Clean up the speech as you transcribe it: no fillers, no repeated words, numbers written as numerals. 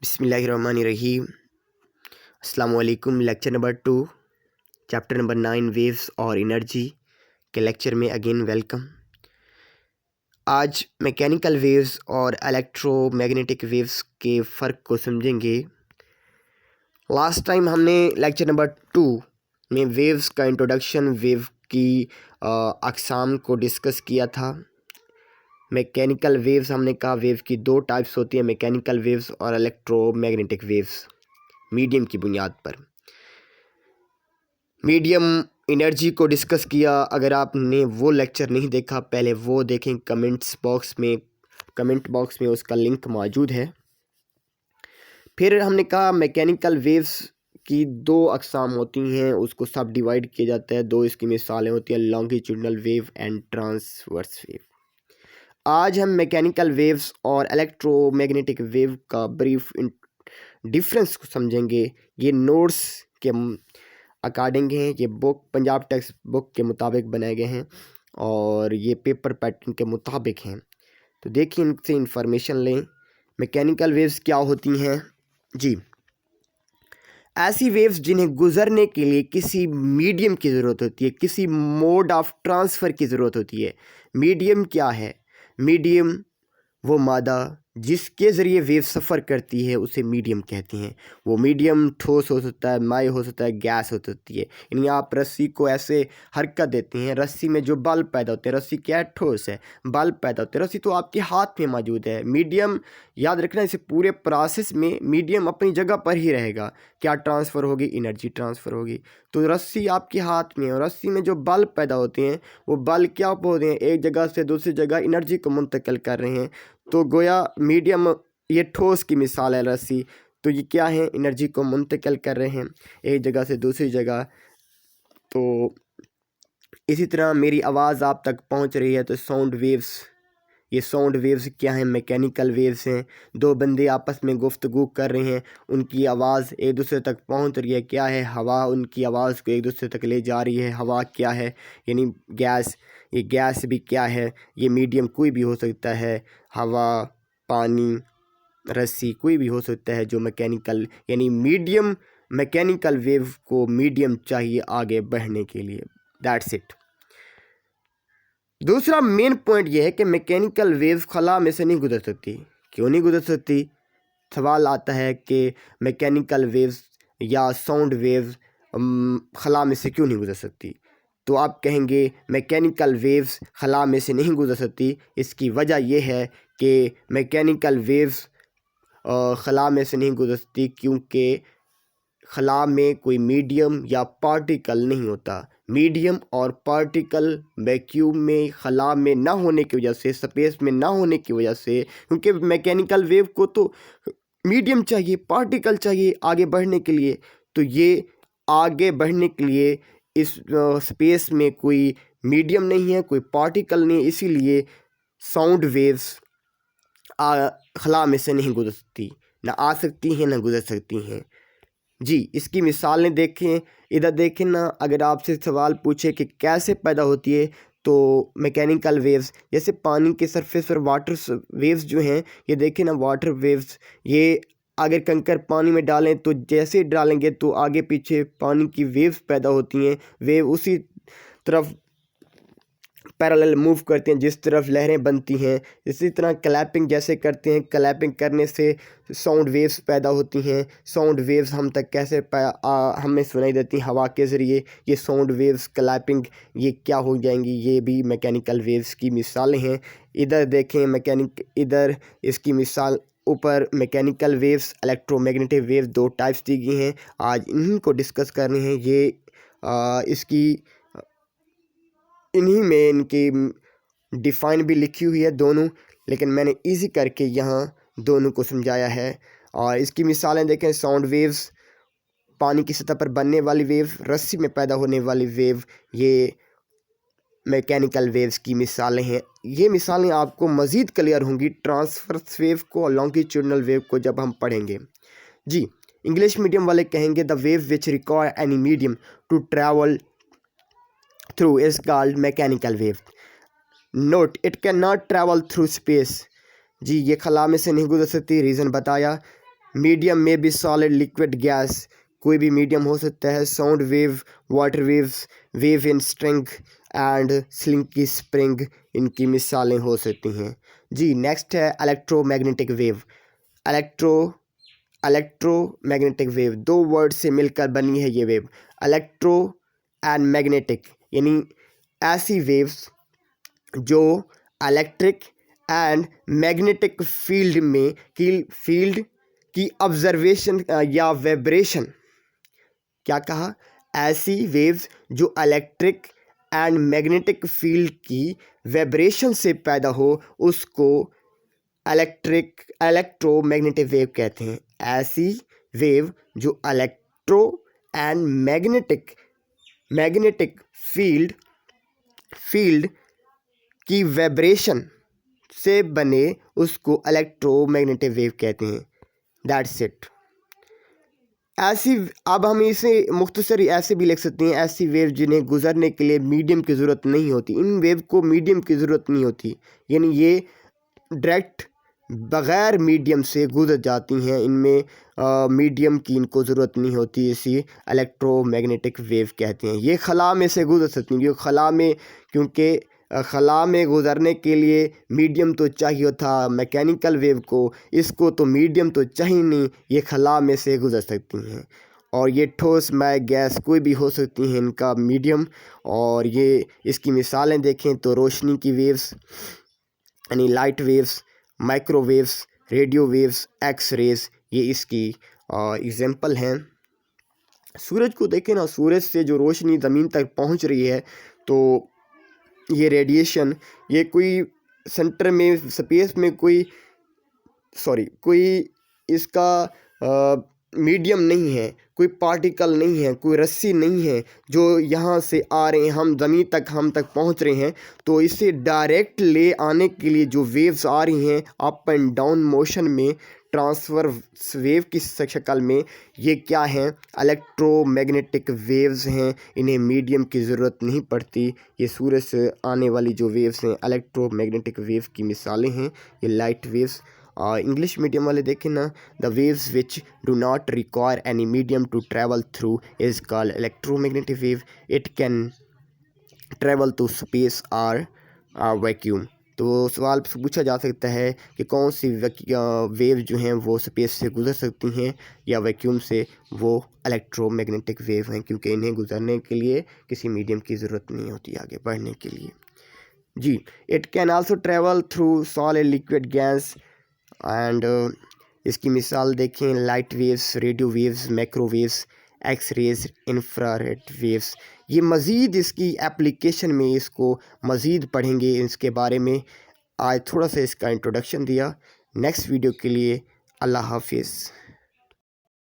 बिस्मिल्लाहिर्रहमानिर्रहीम। अस्सलामु अलैकुम। Lecture number 2 chapter number 9 waves और एनर्जी के लेक्चर में अगेन वेलकम। आज मैकेनिकल वेव्स और इलेक्ट्रोमैग्नेटिक वेव्स के फ़र्क को समझेंगे। लास्ट टाइम हमने लेक्चर नंबर 2 में वेव्स का इंट्रोडक्शन, वेव की अक़साम को डिस्कस किया था। मैकेनिकल वेव्स हमने कहा वेव की दो टाइप्स होती हैं, मैकेनिकल वेव्स और इलेक्ट्रोमैग्नेटिक वेव्स, मीडियम की बुनियाद पर। मीडियम एनर्जी को डिस्कस किया। अगर आपने वो लेक्चर नहीं देखा पहले वो देखें, कमेंट बॉक्स में उसका लिंक मौजूद है। फिर हमने कहा मैकेनिकल वेव्स की दो अक़साम होती हैं, उसको सब डिवाइड किया जाता है। दो इसकी मिसालें होती हैं, longitudinal wave and transverse wave. आज हम मैकेनिकल वेव्स और इलेक्ट्रोमैग्नेटिक वेव का ब्रीफ डिफरेंस को समझेंगे। ये नोट्स के अकॉर्डिंग हैं, ये बुक पंजाब टेक्स्ट बुक के मुताबिक बनाए गए हैं और ये पेपर पैटर्न के मुताबिक हैं। तो देखिए, इनसे इंफॉर्मेशन लें। मैकेनिकल वेव्स क्या होती हैं जी? ऐसी वेव्स जिन्हें गुजरने के लिए किसी मीडियम की ज़रूरत होती है, किसी मोड ऑफ ट्रांसफ़र की ज़रूरत होती है। मीडियम क्या है? मीडियम वो मादा जिसके ज़रिए वेव सफ़र करती है उसे मीडियम कहते हैं। वो मीडियम ठोस हो सकता है, माई हो सकता है, गैस हो सकती है। यानी आप रस्सी को ऐसे हरकत देते हैं, रस्सी में जो बल्ब पैदा होते हैं, रस्सी क्या है? ठोस है, बल्ब पैदा होते हैं। रस्सी तो आपके हाथ में मौजूद है। मीडियम याद रखना, इसे पूरे प्रोसेस में मीडियम अपनी जगह पर ही रहेगा। क्या ट्रांसफ़र होगी? एनर्जी ट्रांसफ़र होगी। तो रस्सी आपके हाथ में है और रस्सी में जो बल्ब पैदा होते हैं वो बल्ब क्या होते हैं? एक जगह से दूसरी जगह एनर्जी को मुंतकिल कर रहे हैं। तो गोया मीडियम, ये ठोस की मिसाल है रस्सी। तो ये क्या है? एनर्जी को मुंतकिल कर रहे हैं एक जगह से दूसरी जगह। तो इसी तरह मेरी आवाज़ आप तक पहुंच रही है तो साउंड वेव्स, ये साउंड वेव्स क्या हैं? मैकेनिकल वेव्स हैं। दो बंदे आपस में गुफ्तगू कर रहे हैं, उनकी आवाज़ एक दूसरे तक पहुंच रही है। क्या है? हवा उनकी आवाज़ को एक दूसरे तक ले जा रही है। हवा क्या है? यानी गैस। ये गैस भी क्या है? ये मीडियम कोई भी हो सकता है, हवा, पानी, रस्सी, कोई भी हो सकता है जो मैकेनिकल, यानी मीडियम। मैकेनिकल वेव को मीडियम चाहिए आगे बढ़ने के लिए। That's it. दूसरा मेन पॉइंट यह है कि मैकेनिकल वेव्स खला में से नहीं गुजर सकती। क्यों नहीं गुजर सकती? सवाल आता है कि मैकेनिकल वेव्स या साउंड वेव्स खला में से क्यों नहीं गुजर सकती? तो आप कहेंगे मैकेनिकल वेव्स खला में से नहीं गुजर सकती। इसकी वजह यह है कि मैकेनिकल वेव्स खला में से नहीं गुजर सकती क्योंकि खला में कोई मीडियम या पार्टिकल नहीं होता। मीडियम और पार्टिकल वैक्यूम में, खला में ना होने की वजह से, स्पेस में ना होने की वजह से, क्योंकि मैकेनिकल वेव को तो मीडियम चाहिए, पार्टिकल चाहिए आगे बढ़ने के लिए। तो ये आगे बढ़ने के लिए इस स्पेस में कोई मीडियम नहीं है, कोई पार्टिकल नहीं है, इसीलिए साउंड वेव्स खला में से नहीं गुजर सकती, ना आ सकती हैं ना गुजर सकती हैं जी। इसकी मिसालें देखें, इधर देखें ना। अगर आपसे सवाल पूछे कि कैसे पैदा होती है तो मैकेनिकल वेव्स, जैसे पानी के सरफेस पर वाटर वेव्स जो हैं, ये देखें ना, वाटर वेव्स, ये अगर कंकर पानी में डालें तो जैसे डालेंगे तो आगे पीछे पानी की वेव्स पैदा होती हैं। वेव उसी तरफ पैरेलल मूव करते हैं जिस तरफ लहरें बनती हैं। इसी तरह क्लैपिंग जैसे करते हैं, क्लैपिंग करने से साउंड वेव्स पैदा होती हैं। साउंड वेव्स हम तक कैसे हमें सुनाई देती हैं? हवा के ज़रिए। ये साउंड वेव्स, क्लैपिंग, ये क्या हो जाएंगी? ये भी मैकेनिकल वेव्स की मिसालें हैं। इधर देखें इधर इसकी मिसाल ऊपर मैकेनिकल वेव्स, इलेक्ट्रोमैग्नेटिक वेव्स, दो टाइप्स दी गई हैं। आज इन्हीं को डिस्कस करने हैं। ये इन्हीं में इनकी डिफ़ाइन भी लिखी हुई है दोनों, लेकिन मैंने इजी करके यहाँ दोनों को समझाया है। और इसकी मिसालें देखें, साउंड वेव्स, पानी की सतह पर बनने वाली वेव, रस्सी में पैदा होने वाली वेव, ये मैकेनिकल वेव्स की मिसालें हैं। ये मिसालें आपको मज़ीद क्लियर होंगी ट्रांसवर्स वेव को और लॉन्गिट्यूडनल वेव को जब हम पढ़ेंगे जी। इंग्लिश मीडियम वाले कहेंगे the wave which require any medium to travel through is called mechanical wave. Note, it cannot travel through space. जी, ये खला में से नहीं गुजर सकती। रीज़न बताया, मीडियम में भी सॉलिड लिक्विड गैस, कोई भी मीडियम हो सकता है। Sound wave, water waves, wave in string and slinky spring इनकी मिसालें हो सकती हैं। जी नेक्स्ट है इलेक्ट्रोमैग्नेटिक वेव। इलेक्ट्रोमैग्नेटिक वेव, दो वर्ड से मिलकर बनी है ये वेव। इलेक्ट्रो एंड मैग्नेटिक यानी ऐसी वेव्स जो इलेक्ट्रिक एंड मैग्नेटिक फील्ड की ऑब्जर्वेशन या वाइब्रेशन, क्या कहा, ऐसी वेव्स जो इलेक्ट्रिक एंड मैग्नेटिक फील्ड की वाइब्रेशन से पैदा हो उसको इलेक्ट्रोमैग्नेटिक वेव कहते हैं। ऐसी वेव जो इलेक्ट्रो एंड मैग्नेटिक फील्ड की वाइब्रेशन से बने उसको इलेक्ट्रोमैग्नेटिक वेव कहते हैं। That's it. ऐसी, अब हम इसे मुख्तसर ऐसे भी लिख सकते हैं, ऐसी वेव जिन्हें गुजरने के लिए मीडियम की ज़रूरत नहीं होती। इन वेव को मीडियम की ज़रूरत नहीं होती, यानी ये डायरेक्ट बग़ैर मीडियम से गुजर जाती हैं। इनमें मीडियम की इनको ज़रूरत नहीं होती, इसी इलेक्ट्रोमैग्नेटिक वेव कहते हैं। ये खला में से गुजर सकती हैं, क्योंकि खला में गुजरने के लिए मीडियम तो चाहिए था मैकेनिकल वेव को, इसको तो मीडियम तो चाहिए नहीं, ये खला में से गुजर सकती हैं। और ये ठोस मय गैस कोई भी हो सकती हैं इनका मीडियम। और ये इसकी मिसालें देखें तो रोशनी की वेव्स यानी light waves, microwaves, radio waves, X rays, ये इसकी एग्जांपल हैं। सूरज को देखें ना, सूरज से जो रोशनी ज़मीन तक पहुंच रही है तो ये रेडिएशन, ये कोई सेंटर में स्पेस में कोई इसका मीडियम नहीं है, कोई पार्टिकल नहीं है, कोई रस्सी नहीं है जो यहाँ से आ रहे हैं हम ज़मीन तक पहुँच रहे हैं। तो इसे डायरेक्ट ले आने के लिए जो वेव्स आ रही हैं अप एंड डाउन मोशन में, ट्रांसफ़र वेव की शक्ल में, ये क्या हैं, इलेक्ट्रोमैग्नेटिक वेव्स हैं। इन्हें मीडियम की ज़रूरत नहीं पड़ती। ये सूरज से आने वाली जो वेव्स हैं इलेक्ट्रोमैग्नेटिक वेव की मिसालें हैं। ये लाइट वेव्स, इंग्लिश मीडियम वाले देखें ना, the waves which do not require any medium to travel through is called electromagnetic wave. It can travel to space और वैक्यूम। तो सवाल पूछा जा सकता है कि कौन सी वेव जो हैं वो स्पेस से गुजर सकती हैं या वैक्यूम से, वो इलेक्ट्रोमैग्नेटिक वेव हैं, क्योंकि इन्हें गुजरने के लिए किसी मीडियम की ज़रूरत नहीं होती आगे बढ़ने के लिए। जी, it can also travel through solid liquid gas and इसकी मिसाल देखें, light waves, radio waves, microwaves, X rays, infrared waves. ये मज़ीद इसकी एप्लीकेशन में इसको मज़ीद पढ़ेंगे इसके बारे में। आज थोड़ा सा इसका इंट्रोडक्शन दिया। नेक्स्ट वीडियो के लिए अल्लाह हाफिज़।